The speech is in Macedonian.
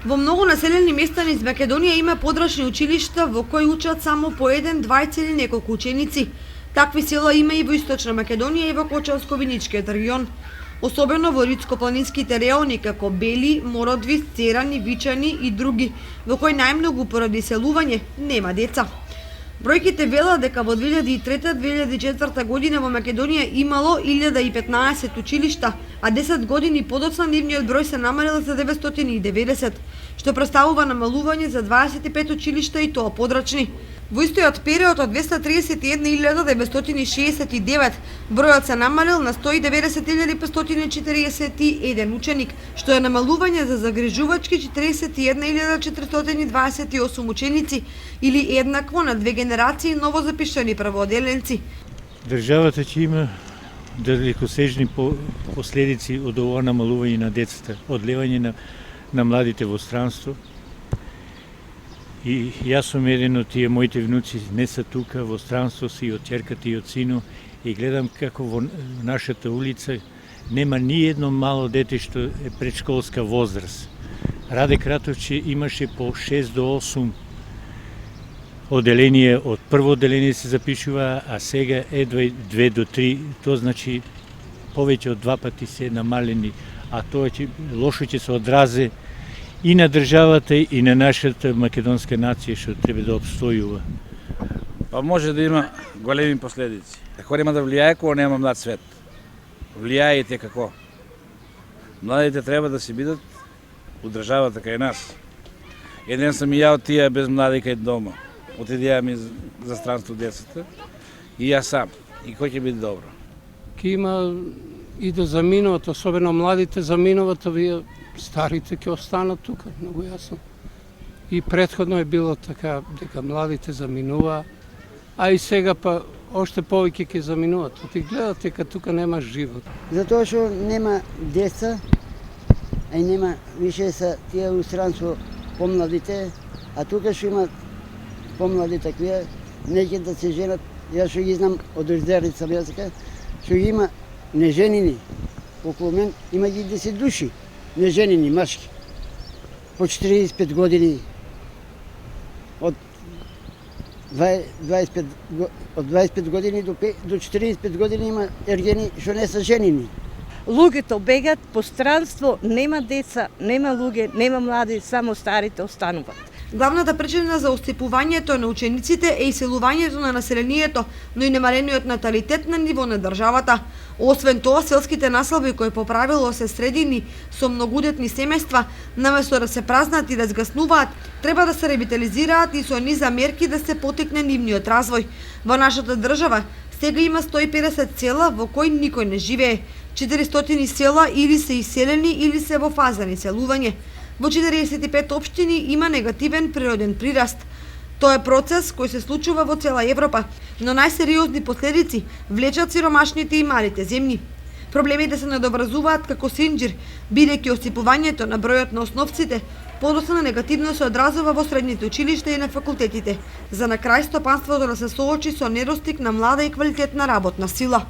Во многу населени места низ Македонија има подрачни училишта во кои учат само по еден, двајца или неколку ученици. Такви села има и во Источна Македонија и во Кочевско-Виничкиот регион. Особено во ридско-планинските реони како Бели, Мородвис, Церани, Вичани и други, во кои најмногу поради селување нема деца. Бројките велат дека во 2003-2004 година во Македонија имало 1015 училишта, а 10 години подоцна нивниот број се намалил за 990, што представува намалување за 25 училишта и тоа подрачни. Во истојот период од 231.969 бројот се намалил на 190.541 ученик, што е намалување за загрижувачки 41.428 ученици или еднакво на две генерации новозапишани правооделенци. Државата ќе има далекосежни последици од ова намалување на децата, одлевање на младите во странство. И јас сум еден од тие, моите внуци не се тука, во странство си, од ќерката и од сино, и гледам како во нашата улица нема ни едно мало дете што е предшколска возраст. Раде Кратовче имаше по 6 до 8 оделенија, од прво оделение се запишува, а сега едва 2 до 3, тоа значи повеќе од 2 пати се намалени, а тоа лошо ќе се одрази и на државата и на нашата македонска нација што треба да обстојува. Па може да има големи последици. Како нема да влијае кога нема млад свет. Влијаете како. Младите треба да се бидат у државата кај нас. Еден сам и ја од тие без млади кај дома. Отидеа ми за странство децата и јас сам. И кој ќе биде добро? Ке има и да заминуват, особено младите заминуват, а вие старите ќе останат тука, многу јасно. И претходно е било така дека младите заминува, а и сега па оште повеќе ќе заминуваат. Ти гледате дека тука нема живот. Затоа што нема деца, а и нема више са тие у странство помладите, а тука што има помлади таквија, неќе да се женат. Јас што ги знам од Ождерица, што има неженини, околу мен има ги 10 души. Неженини, машки, по 45 години, од 25 години до 45 години има ергени што не се женини. Луѓето бегат по странство, нема деца, нема луѓе, нема млади, само старите остануваат. Главната причина за остепувањето на учениците е иселувањето на населението, но и намалениот наталитет на ниво на државата. Освен тоа, селските населби кои по правило се средини со многудетни семејства, наместо да се празнат и да згаснуваат, треба да се ревитализираат и со низа мерки да се потикне нивниот развој. Во нашата држава сега има 150 села во кои никој не живее. 400 села или се иселени или се во фаза на иселување. Во 45 општини има негативен природен прираст. Тоа е процес кој се случува во цела Европа, но најсериозни последици влечат сиромашните и малите земји. Проблемите се надобразуваат како синџир, бидејќи осипувањето на бројот на основците подоцна негативно се одразува во средните училишта и на факултетите, за на крај стопанството да се соочи со недостиг на млада и квалитетна работна сила.